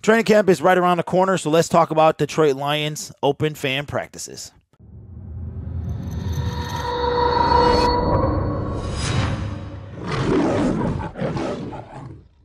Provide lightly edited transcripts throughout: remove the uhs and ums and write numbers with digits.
Training camp is right around the corner, so let's talk about Detroit Lions open fan practices.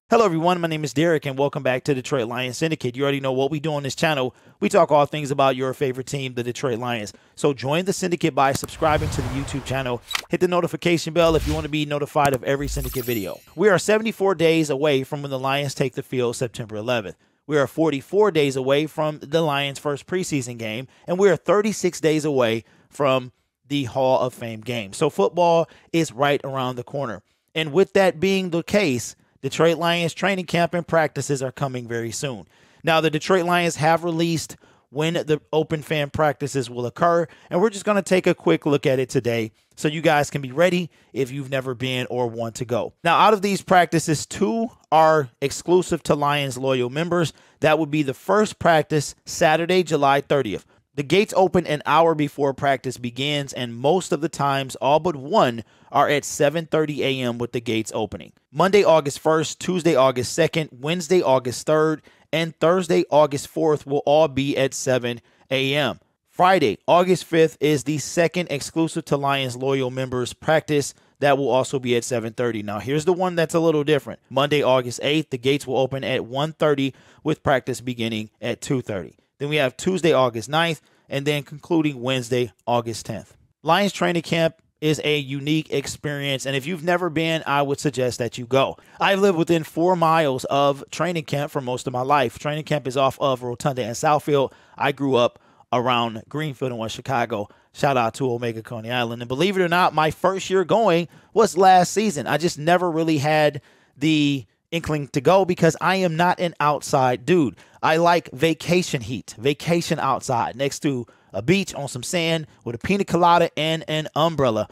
Hello everyone, my name is Derek and welcome back to Detroit Lions Syndicate. You already know what we do on this channel. We talk all things about your favorite team, the Detroit Lions. So join the Syndicate by subscribing to the YouTube channel. Hit the notification bell if you want to be notified of every Syndicate video. We are 74 days away from when the Lions take the field September 11th. We are 44 days away from the Lions' first preseason game, and we are 36 days away from the Hall of Fame game. So football is right around the corner. And with that being the case, Detroit Lions training camp and practices are coming very soon. Now, the Detroit Lions have released when the open fan practices will occur, and we're just going to take a quick look at it today so you guys can be ready if you've never been or want to go. Now, out of these practices, 2 are exclusive to Lions loyal members. That would be the first practice, Saturday, July 30th. The gates open an hour before practice begins, and most of the times, all but one, are at 7:30 a.m. with the gates opening. Monday, August 1st, Tuesday, August 2nd, Wednesday, August 3rd, and Thursday, August 4th will all be at 7 a.m. Friday, August 5th is the second exclusive to Lions loyal members practice. That will also be at 7:30. Now, here's the one that's a little different. Monday, August 8th, the gates will open at 1:30 with practice beginning at 2:30. Then we have Tuesday, August 9th, and then concluding Wednesday, August 10th. Lions training camp is a unique experience, and if you've never been, I would suggest that you go. I've lived within 4 miles of training camp for most of my life. Training camp is off of Rotunda and Southfield. I grew up around Greenfield in West Chicago. Shout out to Omega Coney Island. And believe it or not, my first year going was last season. I just never really had the inkling to go because I am not an outside dude. I like vacation heat, vacation outside next to a beach on some sand with a pina colada and an umbrella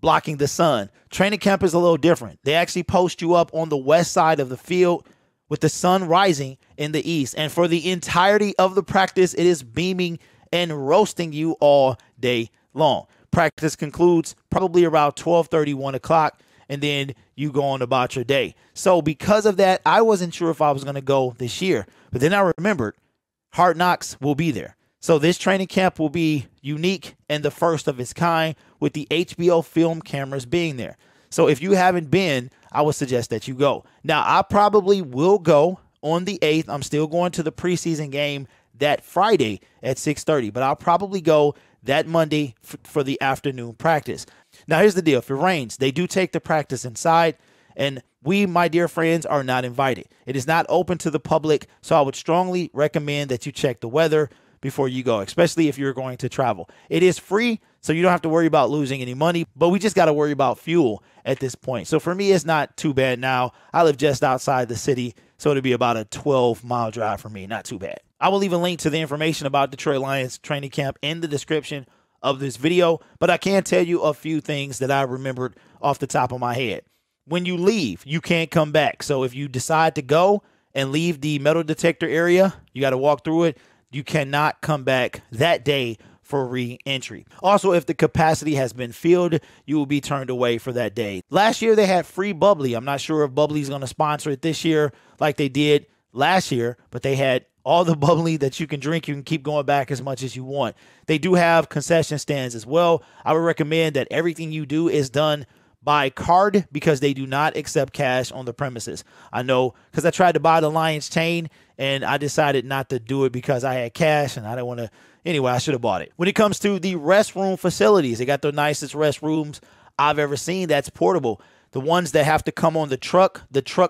blocking the sun. Training camp is a little different. They actually post you up on the west side of the field with the sun rising in the east. And for the entirety of the practice, it is beaming and roasting you all day long. Practice concludes probably around 12:30, 1 o'clock. And then you go on about your day. So because of that, I wasn't sure if I was going to go this year. But then I remembered Hard Knocks will be there. So this training camp will be unique and the first of its kind with the HBO film cameras being there. So if you haven't been, I would suggest that you go. Now, I probably will go on the 8th. I'm still going to the preseason game that Friday at 6:30. But I'll probably go that Monday for the afternoon practice. Now, here's the deal. If it rains, they do take the practice inside, and we, my dear friends, are not invited. It is not open to the public, so I would strongly recommend that you check the weather before you go, especially if you're going to travel. It is free, so you don't have to worry about losing any money, but we just got to worry about fuel at this point. So for me, it's not too bad now. I live just outside the city, so it'll be about a 12-mile drive for me. Not too bad. I will leave a link to the information about Detroit Lions training camp in the description of this video, but I can tell you a few things that I remembered off the top of my head. When you leave, you can't come back. So if you decide to go and leave the metal detector area, you got to walk through it. You cannot come back that day for re-entry. Also, if the capacity has been filled, you will be turned away for that day. Last year, they had free bubbly. I'm not sure if bubbly is going to sponsor it this year like they did last year, but they had all the bubbly that you can drink. You can keep going back as much as you want. They do have concession stands as well. I would recommend that everything you do is done by card because they do not accept cash on the premises. I know because I tried to buy the Lions chain and I decided not to do it because I had cash and I didn't want to. Anyway, I should have bought it. When it comes to the restroom facilities, they got the nicest restrooms I've ever seen that's portable. The ones that have to come on the truck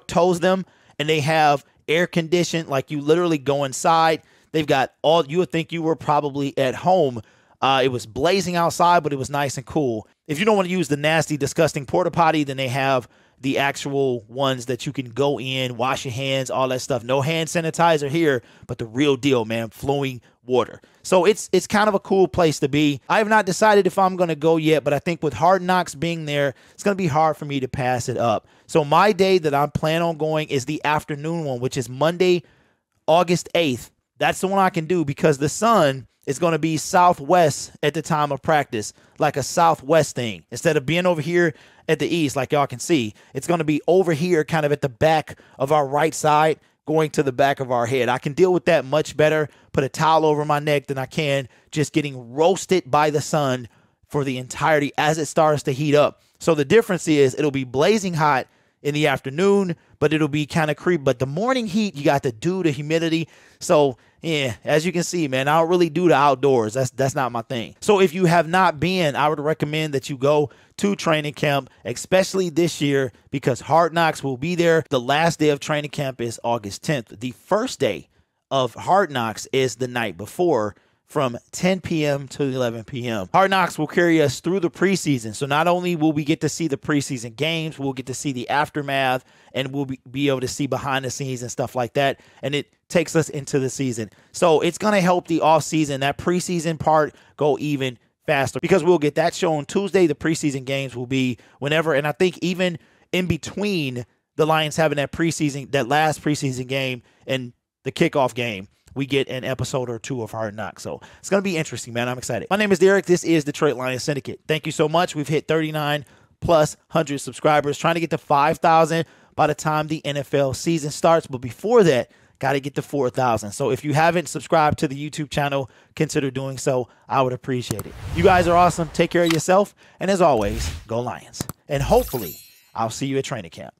tows them, and they have air conditioned, like you literally go inside. They've got all, you would think you were probably at home. It was blazing outside, but it was nice and cool. If you don't want to use the nasty, disgusting porta potty, then they have the actual ones that you can go in, wash your hands, all that stuff. No hand sanitizer here, but the real deal, man, flowing water. So it's kind of a cool place to be. I have not decided if I'm going to go yet, but I think with Hard Knocks being there, it's going to be hard for me to pass it up. So my day that I'm planning on going is the afternoon one, which is Monday, August 8th. That's the one I can do because the sun is going to be southwest at the time of practice, like a southwest thing. Instead of being over here at the east, like y'all can see, it's going to be over here kind of at the back of our right side, going to the back of our head. I can deal with that much better, put a towel over my neck, than I can just getting roasted by the sun for the entirety as it starts to heat up. So the difference is it'll be blazing hot in the afternoon, but it'll be kind of creepy. But the morning heat, you got the dew, the humidity. So yeah, as you can see, man, I don't really do the outdoors. That's not my thing. So if you have not been, I would recommend that you go to training camp, especially this year, because Hard Knocks will be there. The last day of training camp is August 10th. The first day of Hard Knocks is the night before, from 10 p.m. to 11 p.m. Hard Knocks will carry us through the preseason. So not only will we get to see the preseason games, we'll get to see the aftermath, and we'll be able to see behind the scenes and stuff like that. And it takes us into the season. So it's going to help the offseason, that preseason part, go even faster, because we'll get that show on Tuesday. The preseason games will be whenever. And I think even in between the Lions having that last preseason game and the kickoff game, we get an episode or two of Hard Knocks. So it's going to be interesting, man. I'm excited. My name is Derek. This is Detroit Lions Syndicate. Thank you so much. We've hit 39+100 subscribers, trying to get to 5,000 by the time the NFL season starts. But before that, got to get to 4,000. So if you haven't subscribed to the YouTube channel, consider doing so. I would appreciate it. You guys are awesome. Take care of yourself. And as always, go Lions. And hopefully, I'll see you at training camp.